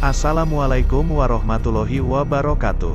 Assalamualaikum warahmatullahi wabarakatuh.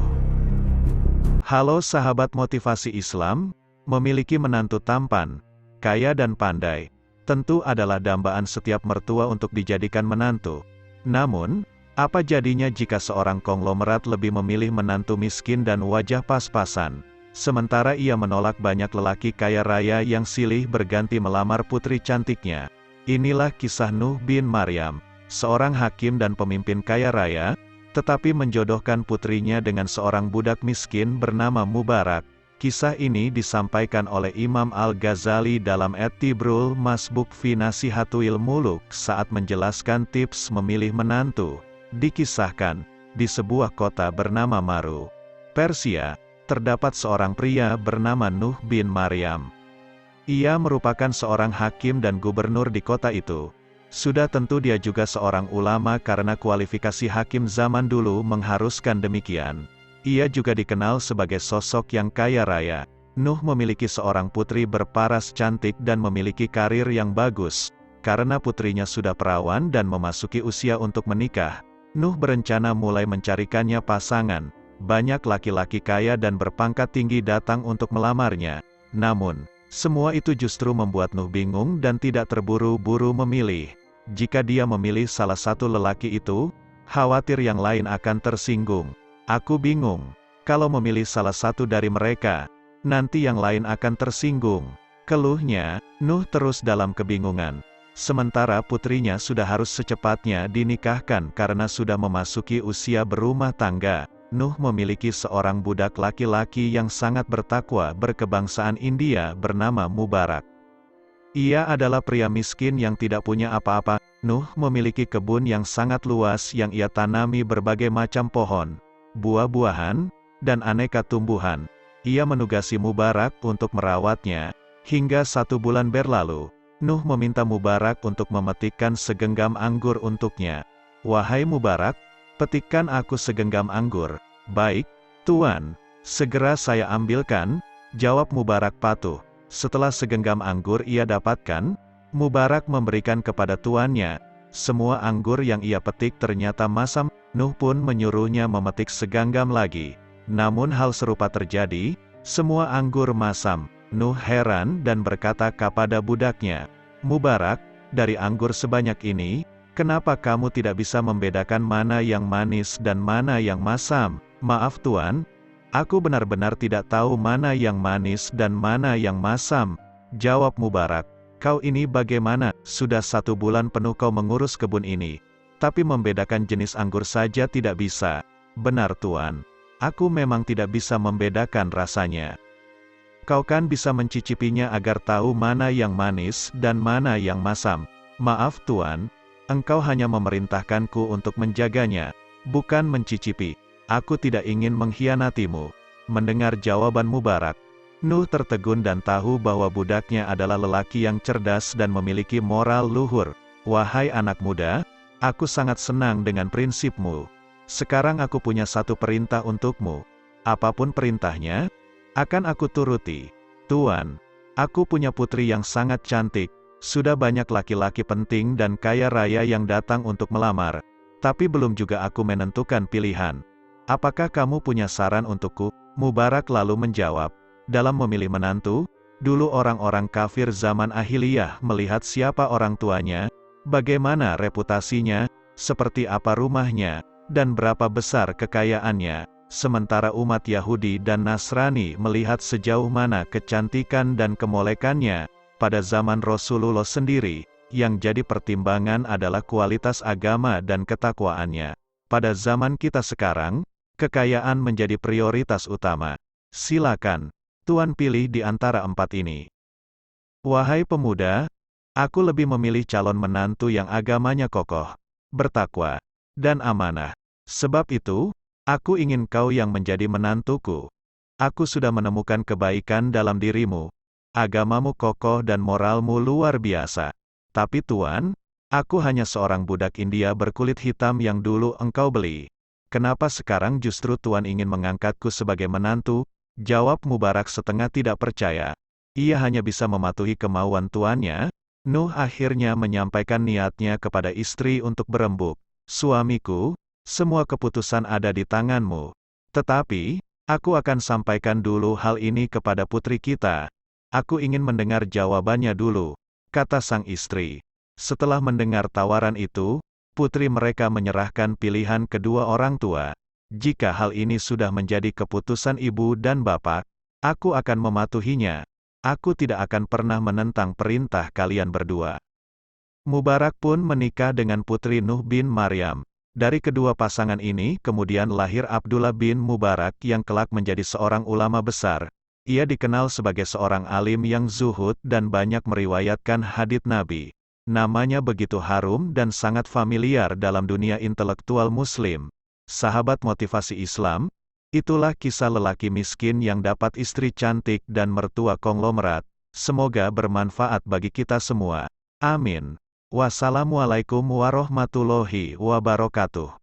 Halo sahabat motivasi Islam, memiliki menantu tampan, kaya dan pandai, tentu adalah dambaan setiap mertua untuk dijadikan menantu. Namun, apa jadinya jika seorang konglomerat lebih memilih menantu miskin dan wajah pas-pasan, sementara ia menolak banyak lelaki kaya raya yang silih berganti melamar putri cantiknya? Inilah kisah Nuh bin Maryam, seorang hakim dan pemimpin kaya raya, tetapi menjodohkan putrinya dengan seorang budak miskin bernama Mubarak. Kisah ini disampaikan oleh Imam Al-Ghazali dalam At-Tibrul Masbuk fi Nasihatul Muluk saat menjelaskan tips memilih menantu. Dikisahkan, di sebuah kota bernama Maru, Persia, terdapat seorang pria bernama Nuh bin Maryam. Ia merupakan seorang hakim dan gubernur di kota itu. Sudah tentu dia juga seorang ulama karena kualifikasi hakim zaman dulu mengharuskan demikian. Ia juga dikenal sebagai sosok yang kaya raya. Nuh memiliki seorang putri berparas cantik dan memiliki karir yang bagus. Karena putrinya sudah perawan dan memasuki usia untuk menikah, Nuh berencana mulai mencarikannya pasangan. Banyak laki-laki kaya dan berpangkat tinggi datang untuk melamarnya. Namun, semua itu justru membuat Nuh bingung dan tidak terburu-buru memilih. Jika dia memilih salah satu lelaki itu, khawatir yang lain akan tersinggung. Aku bingung. Kalau memilih salah satu dari mereka, nanti yang lain akan tersinggung. Keluhnya, Nuh terus dalam kebingungan. Sementara putrinya sudah harus secepatnya dinikahkan karena sudah memasuki usia berumah tangga. Nuh memiliki seorang budak laki-laki yang sangat bertakwa berkebangsaan India bernama Mubarak. Ia adalah pria miskin yang tidak punya apa-apa. Nuh memiliki kebun yang sangat luas yang ia tanami berbagai macam pohon, buah-buahan, dan aneka tumbuhan. Ia menugasi Mubarak untuk merawatnya. Hingga 1 bulan berlalu, Nuh meminta Mubarak untuk memetikkan segenggam anggur untuknya. "Wahai Mubarak, petikkan aku segenggam anggur." "Baik, Tuan, segera saya ambilkan," jawab Mubarak patuh. Setelah segenggam anggur ia dapatkan, Mubarak memberikan kepada tuannya. Semua anggur yang ia petik ternyata masam. Nuh pun menyuruhnya memetik segenggam lagi. Namun hal serupa terjadi, semua anggur masam. Nuh heran dan berkata kepada budaknya, "Mubarak, dari anggur sebanyak ini, kenapa kamu tidak bisa membedakan mana yang manis dan mana yang masam?" "Maaf Tuan, aku benar-benar tidak tahu mana yang manis dan mana yang masam," jawab Mubarak. "Kau ini bagaimana? Sudah 1 bulan penuh kau mengurus kebun ini, tapi membedakan jenis anggur saja tidak bisa." "Benar Tuan, aku memang tidak bisa membedakan rasanya. Kau kan bisa mencicipinya agar tahu mana yang manis dan mana yang masam." "Maaf Tuan, engkau hanya memerintahkanku untuk menjaganya, bukan mencicipi. Aku tidak ingin mengkhianatimu." Mendengar jawaban Mubarak, Nuh tertegun dan tahu bahwa budaknya adalah lelaki yang cerdas dan memiliki moral luhur. "Wahai anak muda, aku sangat senang dengan prinsipmu. Sekarang aku punya satu perintah untukmu. Apapun perintahnya, akan aku turuti." "Tuan, aku punya putri yang sangat cantik. Sudah banyak laki-laki penting dan kaya raya yang datang untuk melamar, tapi belum juga aku menentukan pilihan. Apakah kamu punya saran untukku?" Mubarak lalu menjawab, "Dalam memilih menantu, dulu orang-orang kafir zaman Ahiliyah melihat siapa orang tuanya, bagaimana reputasinya, seperti apa rumahnya, dan berapa besar kekayaannya. Sementara umat Yahudi dan Nasrani melihat sejauh mana kecantikan dan kemolekannya. Pada zaman Rasulullah sendiri, yang jadi pertimbangan adalah kualitas agama dan ketakwaannya. Pada zaman kita sekarang, kekayaan menjadi prioritas utama. Silakan, Tuan pilih di antara 4 ini." "Wahai pemuda, aku lebih memilih calon menantu yang agamanya kokoh, bertakwa, dan amanah. Sebab itu, aku ingin kau yang menjadi menantuku. Aku sudah menemukan kebaikan dalam dirimu. Agamamu kokoh dan moralmu luar biasa. Tapi Tuan, aku hanya seorang budak India berkulit hitam yang dulu engkau beli. Kenapa sekarang justru Tuan ingin mengangkatku sebagai menantu?" Jawab Mubarak setengah tidak percaya. Ia hanya bisa mematuhi kemauan tuannya. Nuh akhirnya menyampaikan niatnya kepada istri untuk berembuk. "Suamiku, Semua keputusan ada di tanganmu. Tetapi, aku akan sampaikan dulu hal ini kepada putri kita. Aku ingin mendengar jawabannya dulu, kata sang istri. Setelah mendengar tawaran itu, putri mereka menyerahkan pilihan kedua orang tua. Jika hal ini sudah menjadi keputusan ibu dan bapak, aku akan mematuhinya. Aku tidak akan pernah menentang perintah kalian berdua. Mubarak pun menikah dengan putri Nuh bin Maryam. Dari kedua pasangan ini kemudian lahir Abdullah bin Mubarak yang kelak menjadi seorang ulama besar. Ia dikenal sebagai seorang alim yang zuhud dan banyak meriwayatkan hadits Nabi. Namanya begitu harum dan sangat familiar dalam dunia intelektual Muslim. Sahabat motivasi Islam, itulah kisah lelaki miskin yang dapat istri cantik dan mertua konglomerat. Semoga bermanfaat bagi kita semua. Amin. Wassalamualaikum warahmatullahi wabarakatuh.